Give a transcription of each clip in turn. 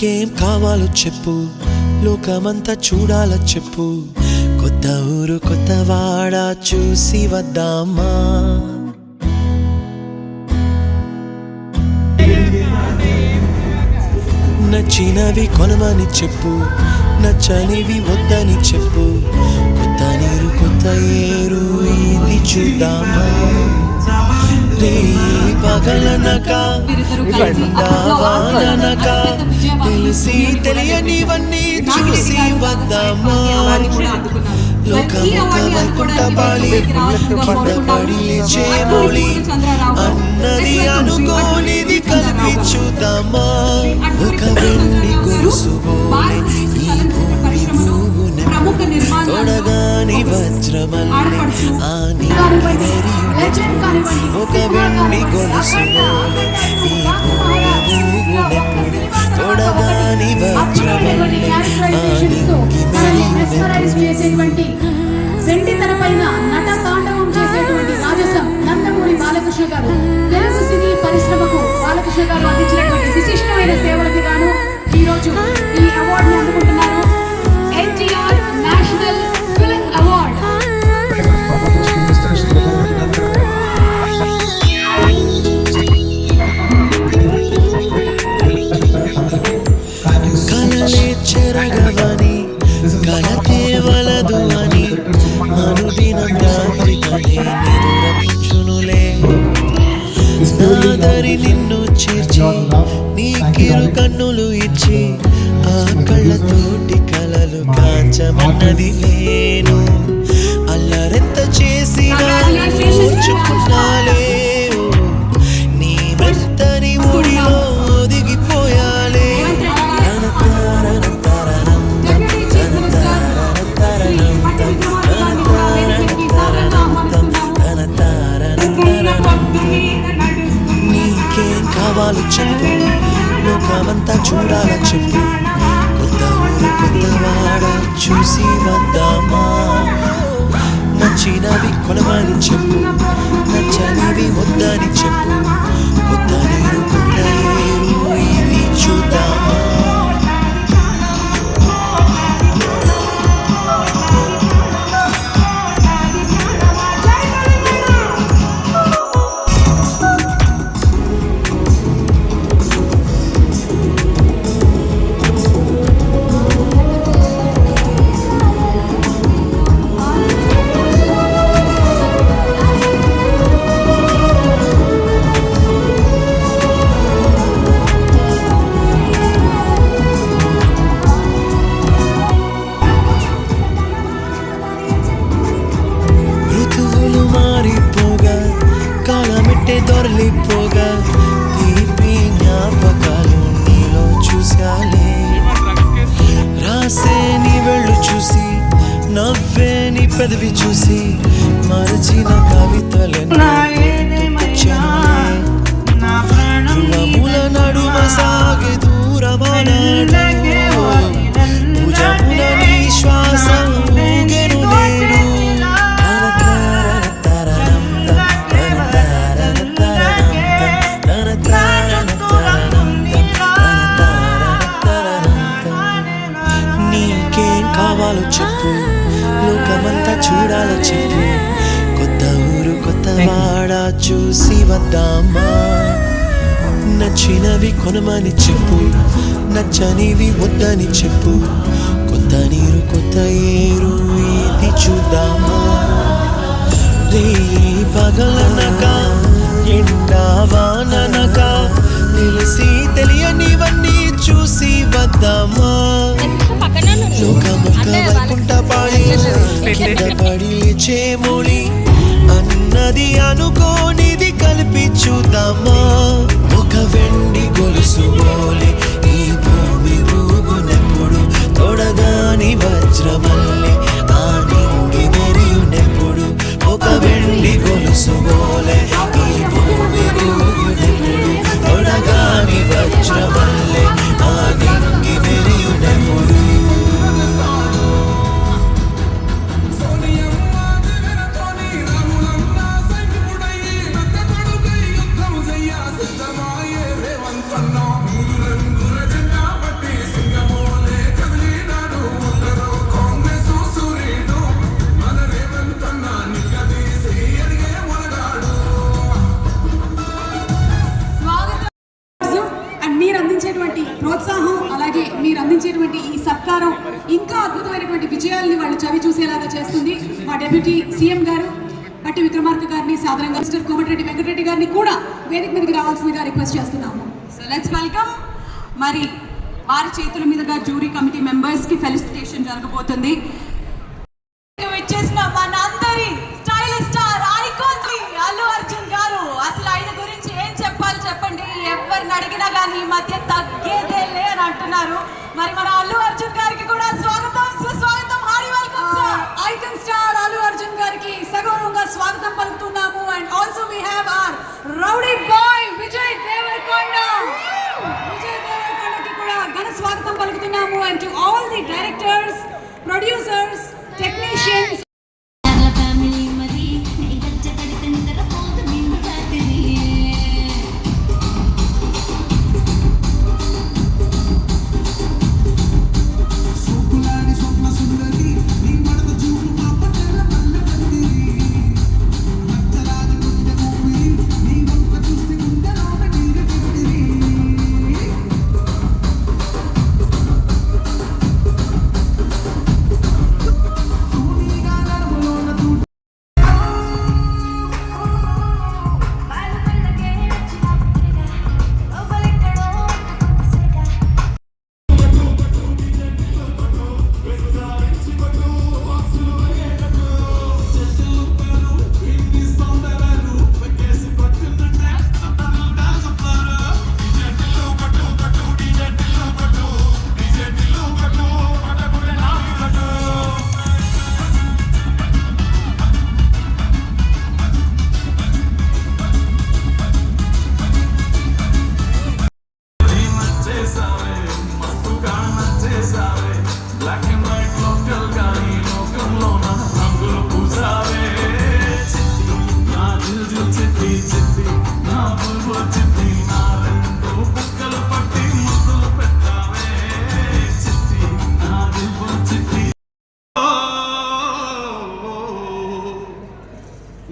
నీకేం కావాలో చెప్పు, లోకమంతా చూడాల చెప్పు. కొత్త ఊరు కొత్త వాడ చూసి వద్దామా? నచ్చినవి కొనమని చెప్పు, నచ్చనివి వద్దని చెప్పు. కొత్త నీరు కొత్త ఏరు ఇది చూద్దామా? రే పగలనక ఎండావాననక తెలిసి తెలియనివన్నీ చూసి వద్దామా? లోకమొక వైకుంఠ బాలి కింద పడి లేచే మౌళి అన్నది అనుకోనిది కలిపి చూద్దామా? ఒక వెండి గొలుసు బోలే ఈ భూమి భూగునెప్పుడు తొడగాని వజ్రమల్లె ఆ నీకి మెరియునెప్పుడు. ఒక వెండి గొలుసు బోలే ఈ భూమి భూగునెప్పుడు తొడగాని వజ్రమల్లె ఆ నీకి మెరియునెప్పుడు. వెండి తెరపైన నట తాండవం చేసేటువంటి రాజసం నందమూరి బాలకృష్ణ గారు తెలుగు సినీ పరిశ్రమకు బాలకృష్ణ గారు అందించినటువంటి విశిష్టమైన సేవలకు గాను ఈరోజు ఈ అవార్డుని అందుకుంటున్నారు. NTR national film award. కలలే చెరగవని కలతే వలదు అని అనుదినం రాత్రికనే నిదురపుచ్చునులే. నాదరి నిన్ను చేర్చి నీకిరు కన్నులు ఇచ్చి ఆ కళ్ళతోటి కలలు కాంచమన్నది నేను. అల్లరెంత చేసినా కూర్చుకున్నాలే, నీ మెత్తని ఒడిలో ఒదిగిపోయాలే. నీకేం కావాలో చెప్పు, లోకమంతా చూడాల చెప్పు. కొత్త ఊరు కొత్త వాడ చూసి వద్దామా? నచ్చినవి కొనమని చెప్పు, నచ్చనివి వద్దని చెప్పు. కొత్త నీరు కొత్త ఏరు ఇది చూద్దామా? దొరలిపోగా తీపి జ్ఞాపకాలు నీలో చూశాలే. రాసే నీ వెళ్ళు చూసి నవ్వే నీ పెదవి చూసి మరచిన కవితలెన్నో యువముల నడుమ సాగే దూరమనాడు భుజముల నీ శ్వాస ఊగెను నేడు. నీకేం కావాలో చెప్పు, లోకమంతా చూడాల చెప్పు. కొత్త ఊరు కొత్త వాడ చూసి వద్దామా? నచ్చినవి కొనమని చెప్పు, నచ్చనివి వద్దని చెప్పు. కొత్త నీరు కొత్త ఏరు ఇది చూద్దామా? రే పగలనక ఎండావాననక తెలిసి తెలియనివన్నీ చూసి వద్దామా? లోకమొక వైకుంఠ పాడి కింద పడి లేచే మౌళి అన్నది అనుకోనిది కలిపి చూద్దామా? ఒక వెండి గొలుసు బోలే ఈ భూమి ఊగునెప్పుడు తొడగాని వజ్రమల్లె ఆ నింగి మెరియునెప్పుడు. ఒక వెండి గొలుసు బోలే ఈ భూమి ఊగునెప్పుడు తొడగాని వజ్రమల్లె ఆ నింగి మెరియునెప్పుడు. సిద్ధమాయే రేవంతన్న మూడు రంగుల జెండా పట్టి విజయాల్ని వాళ్ళు చవి చూసేలాగా చేస్తుంది మా డెప్యూటీ సీఎం గారు బట్టి విక్రమార్క గారిని, సాధారణంగా మిస్టర్ కోమటిరెడ్డి వెంకటరెడ్డి గారిని కూడా వేదిక మీదకి రావాల్సిందిగా రిక్వెస్ట్ చేస్తున్నాము. So let's welcome. మరి వారి చేతుల మీదుగా జ్యూరీ కమిటీ మెంబర్స్కి ఫెలిసిటేషన్ జరగబోతుంది. ఇచ్చేసిన మనందరి style star icon Allu Arjun గారు. అసలు ఆయన గురించి ఏం చెప్పాలి చెప్పండి. ఎవరిని అడిగినా కానీ ఈ మధ్య తగ్గేదేలే అని అంటున్నారు. మరి మన అల్లు అర్జున్ గారికి కూడా స్వాగతం, సుస్వాగతం, hearty welcome sir. Icon star Allu Arjun గారికి సగౌరవంగా స్వాగతం పలుకుతున్నాము. And also we have our rowdy boy Vijay Deverakonda. Vijay దేవరకొండకి కూడా ఘన స్వాగతం పలుకుతున్నాము. And to all the directors, producers, technicians.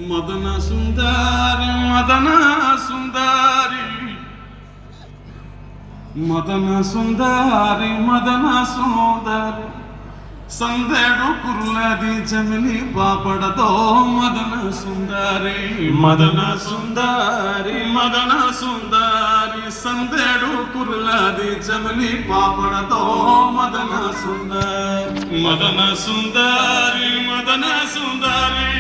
మదన సుందరి మదన సుందరి మదన సుందరి మదన సుందరి సందేడు కుర్లది జమిని పాపడతో మదన సుందరి మదన సుందరి మదన సుందరి సందేడు కుర్లది జమిని పాపడతో మదన సుందరి మదన సుందరి మదన సుందరి.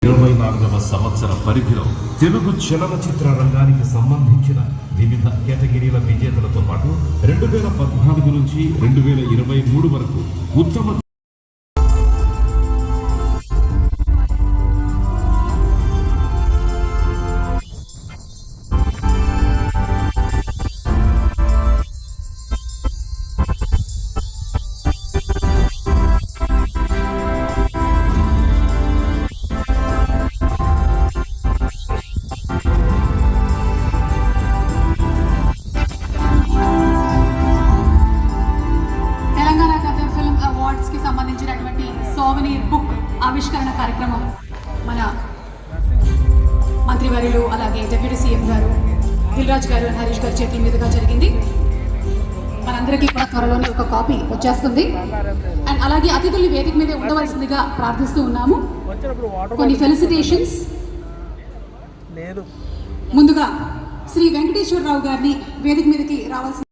24వ సంవత్సర పరిధిలో తెలుగు చలనచిత్ర రంగానికి సంబంధించిన వివిధ కేటగిరీల విజేతలతో పాటు 2014 నుంచి 2023 వరకు ఉత్తమ బుక్ ఆవిష్కరణ కార్యక్రమం మన మంత్రివర్యులు అలాగే డిప్యూటీ సీఎం గారు దిల్రాజ్ గారు హరీష్ గారి చేతుల మీదుగా జరిగింది. మనందరికీ కూడా త్వరలోనే ఒక కాపీ వచ్చేస్తుంది. అండ్ అలాగే అతిథుల్ని వేదిక మీదే ఉండవలసిందిగా ప్రార్థిస్తూ ఉన్నాము. కొన్ని ఫెలిసిటేషన్స్. ముందుగా శ్రీ వెంకటేశ్వరరావు గారిని వేదిక మీదకి రావాల్సింది.